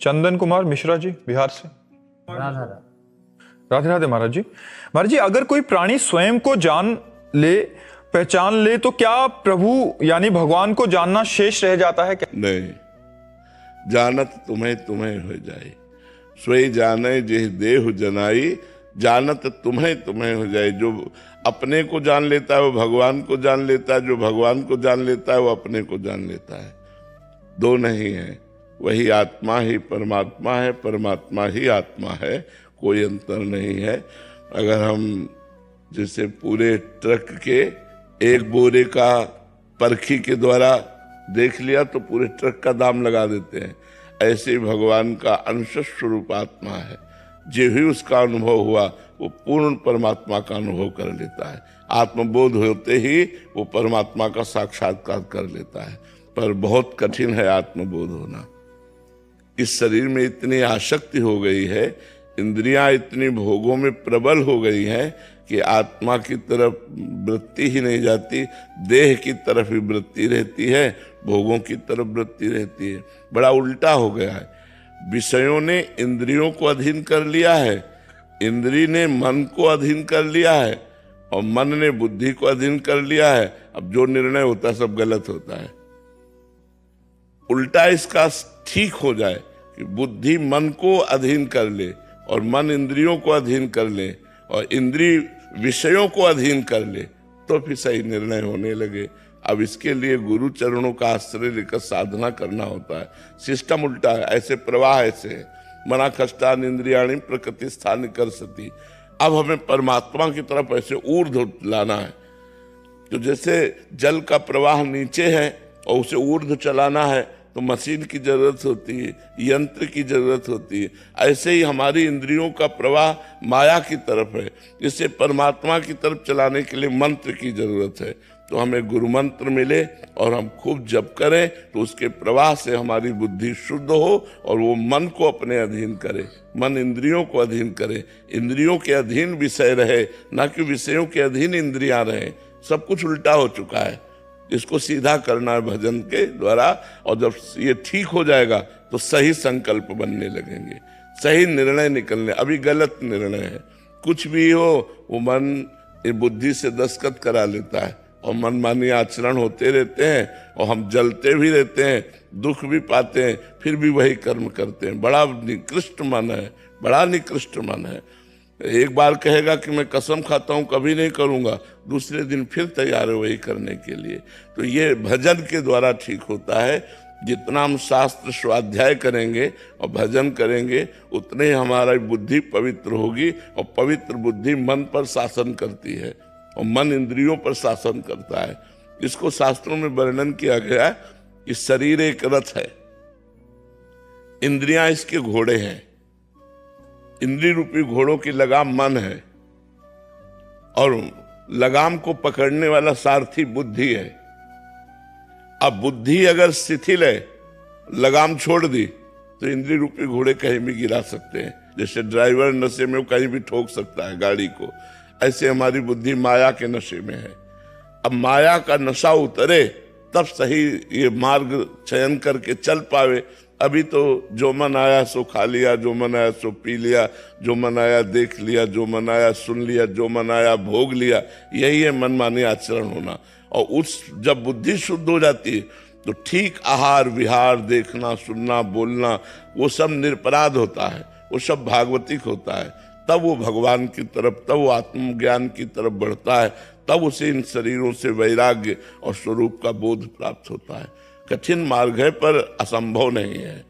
चंदन कुमार मिश्रा जी, बिहार से। राधे राधे महाराज जी। महाराज जी, अगर कोई प्राणी स्वयं को जान ले, पहचान ले, तो क्या प्रभु यानी भगवान को जानना शेष रह जाता है क्या? नहीं, जानत तुम्हें तुम्हें हो जाए, सोई जाने जेह देहु जनाई, जानत तुम्हें तुम्हें हो जाए। जो अपने को जान लेता है वो भगवान को जान लेता है, जो भगवान को जान लेता है वो अपने को जान लेता है। दो नहीं है, वही आत्मा ही परमात्मा है, परमात्मा ही आत्मा है, कोई अंतर नहीं है। अगर हम जैसे पूरे ट्रक के एक बोरे का परखी के द्वारा देख लिया तो पूरे ट्रक का दाम लगा देते हैं, ऐसे ही भगवान का अंश स्वरूप आत्मा है। जो ही उसका अनुभव हुआ वो पूर्ण परमात्मा का अनुभव कर लेता है। आत्मबोध होते ही वो परमात्मा का साक्षात्कार कर लेता है। पर बहुत कठिन है आत्मबोध होना। इस शरीर में इतनी आसक्ति हो गई है, इंद्रियां इतनी भोगों में प्रबल हो गई हैं कि आत्मा की तरफ वृत्ति ही नहीं जाती, देह की तरफ ही वृत्ति रहती है, भोगों की तरफ वृत्ति रहती है। बड़ा उल्टा हो गया है। विषयों ने इंद्रियों को अधीन कर लिया है, इंद्री ने मन को अधीन कर लिया है, और मन ने बुद्धि को अधीन कर लिया है। अब जो निर्णय होता है सब गलत होता है। उल्टा इसका ठीक हो जाए कि बुद्धि मन को अधीन कर ले और मन इंद्रियों को अधीन कर ले और इंद्री विषयों को अधीन कर ले, तो फिर सही निर्णय होने लगे। अब इसके लिए गुरु चरणों का आश्रय लेकर साधना करना होता है। सिस्टम उल्टा है, ऐसे प्रवाह ऐसे है। मना कष्टान इंद्रियाणी प्रकृति स्थान कर सती। अब हमें परमात्मा की तरफ ऐसे ऊर्ध्व लाना है। तो जैसे जल का प्रवाह नीचे है और उसे ऊर्ध्व चलाना है तो मशीन की जरूरत होती है, यंत्र की जरूरत होती है। ऐसे ही हमारी इंद्रियों का प्रवाह माया की तरफ है, इसे परमात्मा की तरफ चलाने के लिए मंत्र की जरूरत है। तो हमें गुरु मंत्र मिले और हम खूब जप करें तो उसके प्रवाह से हमारी बुद्धि शुद्ध हो और वो मन को अपने अधीन करे, मन इंद्रियों को अधीन करे, इंद्रियों के अधीन विषय रहे, ना कि विषयों के अधीन इंद्रियां रहे। सब कुछ उल्टा हो चुका है। इसको सीधा करना है भजन के द्वारा, और जब ये ठीक हो जाएगा तो सही संकल्प बनने लगेंगे, सही निर्णय निकलने। अभी गलत निर्णय है, कुछ भी हो वो मन ये बुद्धि से दस्तखत करा लेता है और मनमानी आचरण होते रहते हैं और हम जलते भी रहते हैं, दुख भी पाते हैं, फिर भी वही कर्म करते हैं। बड़ा निकृष्ट मन है, बड़ा निकृष्ट मन है। एक बार कहेगा कि मैं कसम खाता हूं कभी नहीं करूंगा, दूसरे दिन फिर तैयार है वही करने के लिए। तो ये भजन के द्वारा ठीक होता है। जितना हम शास्त्र स्वाध्याय करेंगे और भजन करेंगे उतने ही हमारी बुद्धि पवित्र होगी, और पवित्र बुद्धि मन पर शासन करती है और मन इंद्रियों पर शासन करता है। इसको शास्त्रों में वर्णन किया गया कि शरीर एक रथ है, इंद्रियां इसके घोड़े हैं। इंद्रिय रूपी घोड़ों की लगाम मन है और लगाम को पकड़ने वाला सारथी बुद्धि है। अब बुद्धि अगर शिथिल है, लगाम छोड़ दी तो इंद्रिय रूपी घोड़े कहीं भी गिरा सकते हैं। जैसे ड्राइवर नशे में वो कहीं भी ठोक सकता है गाड़ी को, ऐसे हमारी बुद्धि माया के नशे में है। अब माया का नशा उतरे तब सही ये मार्ग चयन करके चल पावे। अभी तो जो मन आया सो खा लिया, जो मन आया सो पी लिया, जो मन आया देख लिया, जो मन आया सुन लिया, जो मन आया भोग लिया, यही है मनमानी आचरण होना। और उस जब बुद्धि शुद्ध हो जाती है तो ठीक आहार विहार, देखना सुनना बोलना, वो सब निरपराध होता है, वो सब भागवतिक होता है। तब वो भगवान की तरफ, तब वो आत्मज्ञान की तरफ बढ़ता है, तब उसे इन शरीरों से वैराग्य और स्वरूप का बोध प्राप्त होता है। कठिन मार्ग है पर असंभव नहीं है।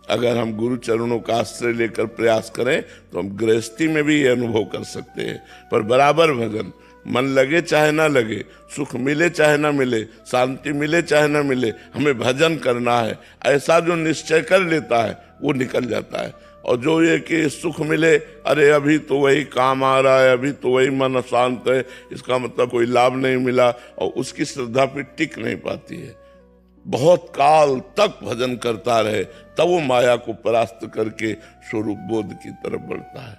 अगर हम गुरु चरणों का आश्रय लेकर प्रयास करें तो हम गृहस्थी में भी ये अनुभव कर सकते हैं। पर बराबर भजन, मन लगे चाहे ना लगे, सुख मिले चाहे ना मिले, शांति मिले चाहे ना मिले, हमें भजन करना है। ऐसा जो निश्चय कर लेता है वो निकल जाता है। और जो ये कि सुख मिले, अरे अभी तो वही काम आ रहा है, अभी तो वही मन अशांत है, इसका मतलब कोई लाभ नहीं मिला, और उसकी श्रद्धा पे टिक नहीं पाती है। बहुत काल तक भजन करता रहे तब वो माया को परास्त करके स्वरूप बोध की तरफ बढ़ता है।